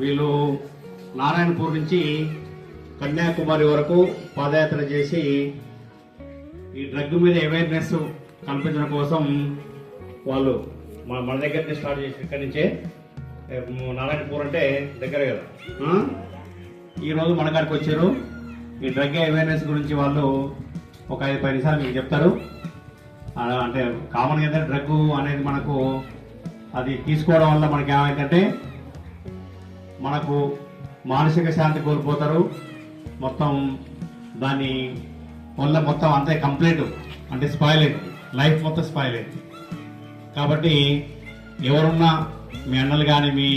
వీళ్ళు నారాయణపూర్ నుంచి కన్యాకుమారి వరకు పాదయాత్ర చేసి ఈ డ్రగ్ మీద అవేర్నెస్ కల్పించడం కోసం వాళ్ళు మన దగ్గరనే స్టార్ట్ చేసి ఇక్కడి నుంచే నారాయణపూర్ అంటే దగ్గరే కదా ఈరోజు మన కాడికి వచ్చారు. ఈ డ్రగ్ అవేర్నెస్ గురించి వాళ్ళు ఒక 5-10 నిమిషాలు మీకు చెప్తారు. అంటే కామన్గా ఏంటంటే డ్రగ్ అనేది మనకు అది తీసుకోవడం వల్ల మనకి ఏమైందంటే మనకు మానసిక శాంతి కోల్పోతారు. మొత్తం దాని వల్ల మొత్తం అంతే కంప్లీట్ అంటే స్పాయిల్ అయింది, లైఫ్ మొత్తం స్పాయిల్ అయింది. కాబట్టి ఎవరున్నా మీ అన్నలు కానీ మీ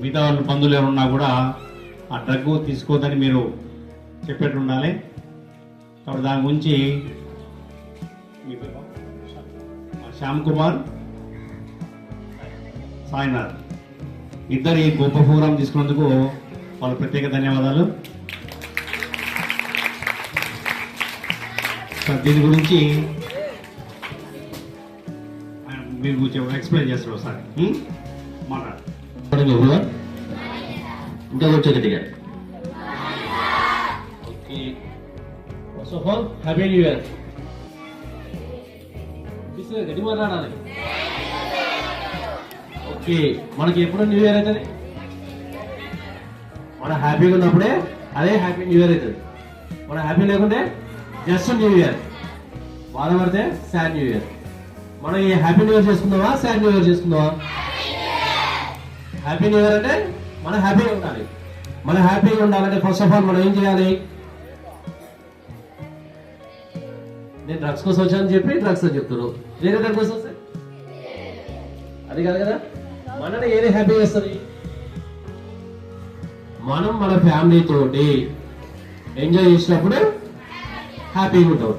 మిగతా వాళ్ళు బంధువులు ఎవరున్నా కూడా ఆ డ్రగ్ తీసుకోవద్దని మీరు చెప్పేట్టు ఉండాలి. కాబట్టి దాని గురించి శ్యామ్ కుమార్, సాయినాథ్ ఇద్దరు ఈ గొప్ప ప్రోగ్రాం తీసుకున్నందుకు వాళ్ళ ప్రత్యేక ధన్యవాదాలు. దీని గురించి మీరు ఎక్స్ప్లెయిన్ చేస్తారు ఒకసారి మాట్లాడు. ఇంకా వచ్చే గట్టిగా first of all happy new year. గట్టి మాట్లాడాలి. ఓకే, మనకి ఎప్పుడు న్యూ ఇయర్ అవుతుంది? మనం హ్యాపీగా ఉన్నప్పుడే అదే హ్యాపీ న్యూ ఇయర్ అవుతుంది. మనం హ్యాపీ లేకుంటే జస్ట్ న్యూ ఇయర్, బాధపడితే సాడ్ న్యూ ఇయర్. మనం ఈ హ్యాపీ న్యూ ఇయర్ చేసుకుందామా సాడ్ న్యూ ఇయర్ చేసుకుందామా? హ్యాపీ న్యూ ఇయర్ అంటే మనం హ్యాపీగా ఉండాలి. మనం హ్యాపీగా ఉండాలంటే ఫస్ట్ ఆఫ్ ఆల్ మనం ఏం చేయాలి? నేను డ్రగ్స్ కోసం వచ్చానని చెప్పి డ్రగ్స్ అని చెప్తున్నారు. వేరే దాని కోసం వస్తే అది కాదు కదా. మనని ఏది హ్యాపీ చేస్తుంది? మనం మన ఫ్యామిలీ తోటి ఎంజాయ్ చేసినప్పుడు హ్యాపీగా ఉంటాం.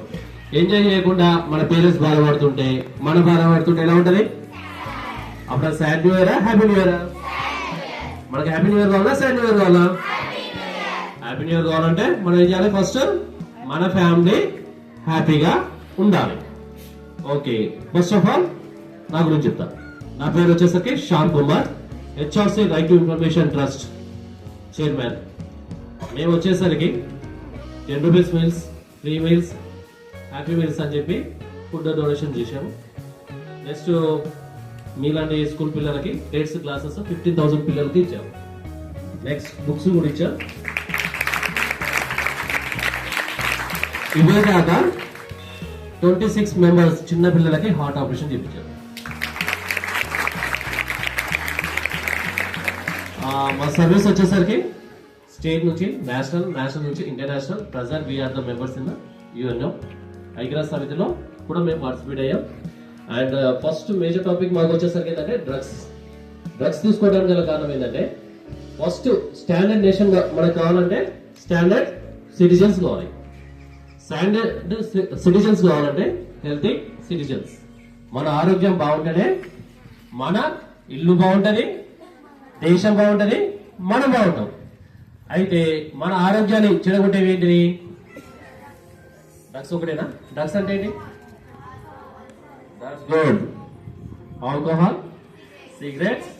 ఎంజాయ్ చేయకుండా మన పేరెంట్స్ బాధపడుతుంటే మన బాధపడుతుంటే ఎలా ఉంటుంది? అప్పుడు సాడ్ న్యూ ఇయరా హ్యాపీ న్యూ ఇయరా? మనకి హ్యాపీ న్యూ ఇయర్ కావాలా సాడ్ న్యూ ఇయర్ కావాలా? హ్యాపీ న్యూ ఇయర్ కావాలంటే మనం ఏం చేయాలి? ఫస్ట్ మన ఫ్యామిలీ హ్యాపీగా ఉండాలి. ఓకే, ఫస్ట్ ఆఫ్ ఆల్ నా గురించి చెప్తా. నా పేరు వచ్చేసరికి Shyam Kumar, HRC right to information trust chairman. మేము వచ్చేసరికి 10 rupees meals, free meals, happy meals అని చెప్పి ఫుడ్ డొనేషన్ చేశాము. నెక్స్ట్ మీలాంటి స్కూల్ పిల్లలకి 8th క్లాసెస్ 15,000 పిల్లలకి ఇచ్చాము. నెక్స్ట్ బుక్స్ కూడా ఇచ్చాం. ఇవే కాక 26 మెంబర్స్ చిన్న పిల్లలకి హార్ట్ ఆపరేషన్ చేయించారు. మా సర్వీస్ వచ్చేసరికి స్టేట్ నుంచి నేషనల్, నేషనల్ నుంచి international. Present we are the members in UNO ఐక్యరాజ్య సమితిలో కూడా మేము పార్టిసిపేట్ అయ్యాం. అండ్ ఫస్ట్ మేజర్ టాపిక్ మాకు వచ్చేసరికి ఏంటంటే డ్రగ్స్ తీసుకోవడానికి గల కారణం ఏంటంటే ఫస్ట్ స్టాండర్డ్ నేషన్ మనకు కావాలంటే స్టాండర్డ్ సిటిజన్స్ కావాలి. స్టాండర్డ్ సిటిజన్స్ కావాలంటే హెల్తీ సిటిజన్స్. మన ఆరోగ్యం బాగుంటేనే మన ఇల్లు బాగుంటది, దేశం బాగుంటది, మనం బాగుంటాం. అయితే మన ఆరోగ్యాన్ని చెడగొట్టేవి ఏంటివి? డ్రగ్స్ ఒకటేనా? డ్రగ్స్ అంటే ఏంటి? Good alcohol, cigarettes,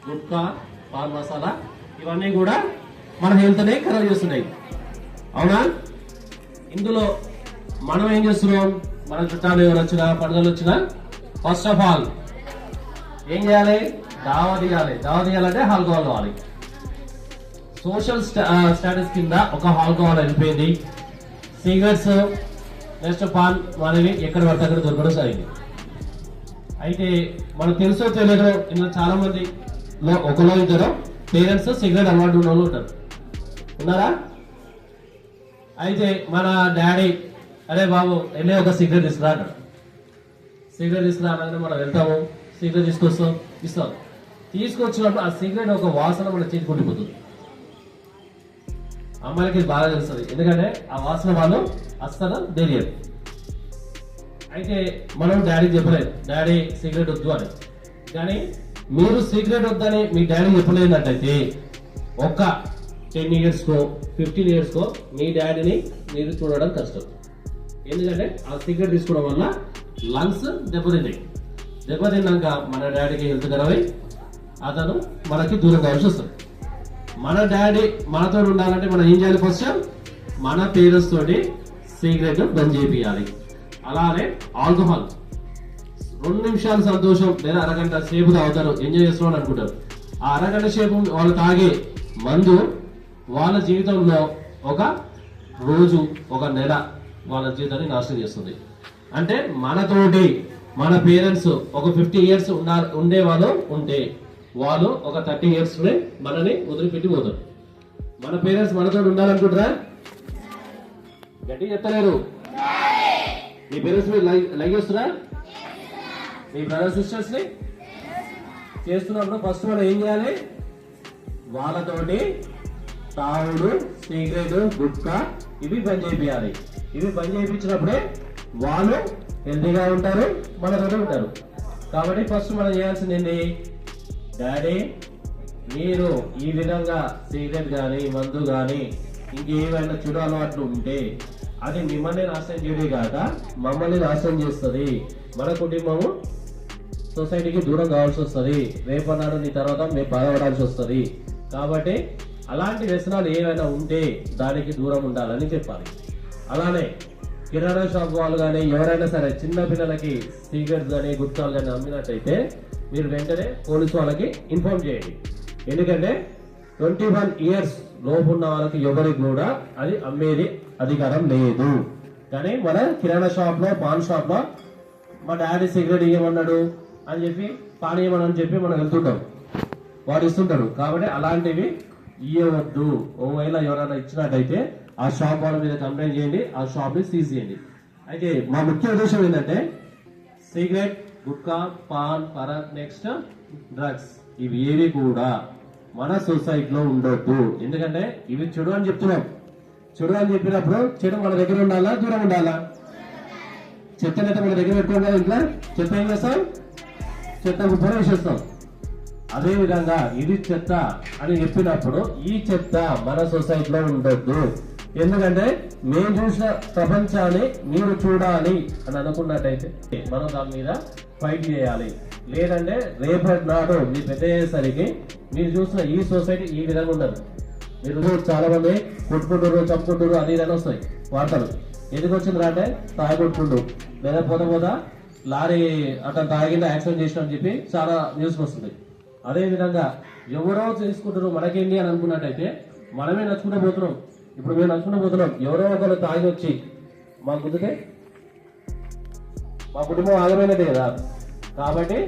gutka, pan masala ఇవన్నీ కూడా మన హెల్త్నే ఖరాబ్ చేస్తున్నాయి. అవునా? ఇందులో మనం ఏం చేస్తున్నాం? మన చుట్టాలు ఎవరు వచ్చినా, పండుగలు వచ్చినా ఫస్ట్ ఆఫ్ ఆల్ ఏం చేయాలి? దావా తీయాలి. దావా తీయాలంటే ఆల్కహాల్ కావాలి. సోషల్ స్టాటస్ కింద ఒక ఆల్కహాల్ వెళ్ళిపోయింది. సిగరెట్స్, నెక్స్ట్ పాన్ అనేవి ఎక్కడ పడితే అక్కడ దొరకడం జరిగింది. అయితే మనకు తెలుసో తెలియదో ఇందులో చాలా మంది ఒకలో ఇద్దరు పేరెంట్స్ సిగరెట్ అలవాటు ఉన్న వాళ్ళు ఉంటారు. ఉన్నారా? అయితే మన డాడీ అరే బాబు వెళ్ళే ఒక సిగరెట్ తీసుకురా అన్నాడు. సిగరెట్ తీసుకురా అనగానే మనం వెళ్తాము, సిగరెట్ ఇస్తాం. తీసుకొచ్చినప్పుడు ఆ సిగరెట్ ఒక వాసన మన చేతికి ఉండిపోతుంది. అమ్మాయిలకి ఇది బాగా తెలుస్తుంది, ఎందుకంటే ఆ వాసన వాళ్ళు అస్సలు తెలియదు. అయితే మనం డాడీకి చెప్పలేదు, డాడీ సిగరెట్ వద్దు అని. కానీ మీరు సిగరెట్ వద్దని మీ డాడీ చెప్పలేనట్టయితే ఒక 10 yearsకో 15 yearsకో మీ డాడీని మీరు చూడడం కష్టం. ఎందుకంటే ఆ సిగరెట్ తీసుకోవడం వల్ల లంగ్స్ దెబ్బతిన్నాయి. దెబ్బతిన్నాక మన డాడీకి హెల్త్ ఖరాబ్ అయి అతను మనకి దూరం కావాల్సి వస్తుంది. మన డాడీ మనతో ఉండాలంటే మనం ఏం చేయాలి? ఫస్ట్ మన పేరెంట్స్ తోటి సిగరెట్ బంద్ చేయాలి. అలానే ఆల్కహాల్ 2 నిమిషాలు సంతోషం లేదా అరగంట సేపు తాగుతారు, ఎంజాయ్ చేస్తున్నాడు అనుకుంటారు. ఆ అరగంట సేపు వాళ్ళు తాగే మందు వాళ్ళ జీవితంలో ఒక రోజు, ఒక నెల వాళ్ళ జీవితాన్ని నాశనం చేస్తుంది. అంటే మనతోటి మన పేరెంట్స్ ఒక 50 ఇయర్స్ ఉండే వాళ్ళు ఉంటే వాళ్ళు ఒక 30 ఇయర్స్ మనని వదిలిపెట్టి పోతారు. మన పేరెంట్స్ మనతో ఉండాలనుకుంటారా? గట్టి చెప్తలేరు. మీ పేరెంట్స్ మీరు లైక్ చేస్తున్నా? మీ బ్రదర్ సిస్టర్స్ ని చేస్తున్నప్పుడు ఫస్ట్ మనం ఏం చేయాలి? వాళ్ళతోటి తాగుడు, సిగరెట్, గుట్కా ఇవి బంద్ చేయాలి. ఇవి బంద్ చేయించినప్పుడే వాళ్ళు హెల్తీగా ఉంటారు, మనతోనే ఉంటారు. కాబట్టి ఫస్ట్ మనం చేయాల్సింది ఏంటి? డాడీ మీరు ఈ విధంగా సిగరెట్ కానీ మందు కానీ ఇంకేమైనా చెడు అలవాట్లు ఉంటే అది మిమ్మల్ని నాశనం చేయడే కాక మమ్మల్ని నాశనం చేస్తుంది. మన కుటుంబము సొసైటీకి దూరం కావాల్సి వస్తుంది. రేపన్నాడు నీ తర్వాత మేము బాధపడాల్సి వస్తుంది. కాబట్టి అలాంటి వ్యసనాలు ఏమైనా ఉంటే దానికి దూరం ఉండాలని చెప్పాలి. అలానే కిరాణా షాప్ వాళ్ళు కానీ ఎవరైనా సరే చిన్న పిల్లలకి సిగరెట్స్ కానీ గుట్కాలు కానీ అమ్మినట్టయితే మీరు వెంటనే పోలీసు వాళ్ళకి ఇన్ఫార్మ్ చేయండి. ఎందుకంటే 21 ఇయర్స్ లోపు ఉన్న వాళ్ళకి ఎవరికి కూడా అది అమ్మేది అధికారం లేదు. కానీ మన కిరాణా షాప్ లో, పాన్ షాప్ లో మా డాడీ సిగరెట్ ఇవ్వమన్నాడు అని చెప్పి పాన్ ఇవ్వమని చెప్పి మనం వెళ్తుంటాం, వాడు ఇస్తుంటాడు. కాబట్టి అలాంటివి ఇవ్వవద్దు. ఒకవేళ ఎవరైనా ఇచ్చినట్టయితే ఆ షాప్ వాళ్ళ మీద కంప్లైంట్ చేయండి, ఆ షాప్ ని సీజ్ చేయండి. అయితే మా ముఖ్య ఉద్దేశం ఏంటంటే cigarette, gutka, pan, Parag, next drugs ఇవి ఏవి కూడా మన సొసైటీలో ఉండొద్దు. ఎందుకంటే ఇవి చెడు అని చెప్తున్నాం. చెడు అని చెప్పినప్పుడు చెడు మన దగ్గర ఉండాలా, దూరం ఉండాలా? చెత్తనైతే మన దగ్గర పెట్టుకోండి కదా. ఇంట్లో చెత్త ఏం చేస్తాం? చెత్త గుప్ప వేసేస్తాం. అదే విధంగా ఇది చెత్త అని చెప్పినప్పుడు ఈ చెత్త మన సొసైటీలో ఉండొద్దు. ఎందుకంటే మేము చూసిన ప్రపంచాన్ని మీరు చూడాలి అని అనుకున్నట్టయితే మనం దాని మీద ఫైట్ చేయాలి. లేదంటే రేపటి నాడు మీ పెద్ద అయ్యేసరికి మీరు చూసిన ఈ సొసైటీ ఈ విధంగా ఉండదు. మీరు చాలా మంది కొట్టుకుంటారు, చంపుకుంటారు, అది ఇదని వస్తాయి వార్తలు. ఎందుకు వచ్చింది అంటే తాగుకుంటుండ్రు లేదా పోత లారీ అతను తాగిందా యాక్సిడెంట్ చేసిన అని చెప్పి చాలా న్యూస్ వస్తుంది. అదే విధంగా ఎవరో చేసుకుంటారు మనకేంటి అని అనుకున్నట్టయితే మనమే నచ్చుకుంటూ పోతున్నాం. ఇప్పుడు మేము నచ్చుకుంటూ పోతున్నాం. ఎవరో ఒకరు తాగి వచ్చి మా గుద్దుతే మా కుటుంబం ఆగమైనదే కదా. కాబట్టి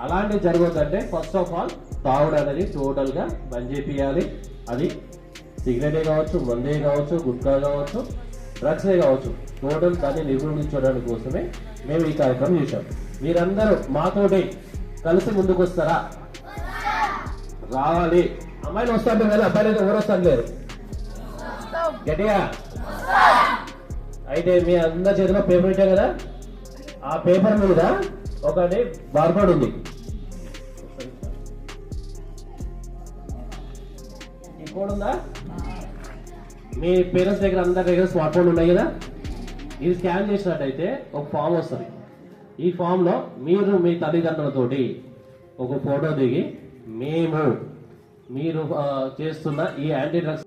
అలాంటివి జరగొద్దంటే ఫస్ట్ ఆఫ్ ఆల్ తాగుడు అనేది టోటల్ గా బంద్ చేయాలి. అది సిగరెటే కావచ్చు, మందే కావచ్చు, గుట్కా కావచ్చు, డ్రగ్సే కావచ్చు, టోటల్ దాన్ని నిర్మూలించడానికి కోసమే మేము ఈ కార్యక్రమం చేశాం. మీరందరూ మాతోటి కలిసి ముందుకు వస్తారా? రావాలి. అమ్మాయిలు వస్తాంటారు కదా, అబ్బాయిలు అయితే ఎవరు వస్తాను లేరు గట్టిగా. అయితే మీ అందరి చేతిలో పేపర్ ఇచ్చాం కదా, ఆ పేపర్ మీద ఒకటి బార్కోడ్ ఉంది. ఈ కోడ్ ఉందా? మీ పేరెంట్స్ దగ్గర అందరి దగ్గర స్మార్ట్ ఫోన్ ఉన్నాయి కదా, ఇది స్కాన్ చేసినట్టయితే ఒక ఫామ్ వస్తుంది. ఈ ఫామ్ లో మీరు మీ తల్లిదండ్రులతోటి ఒక ఫోటో దిగి మీరు చేస్తున్న ఈ యాంటీ డ్రగ్స్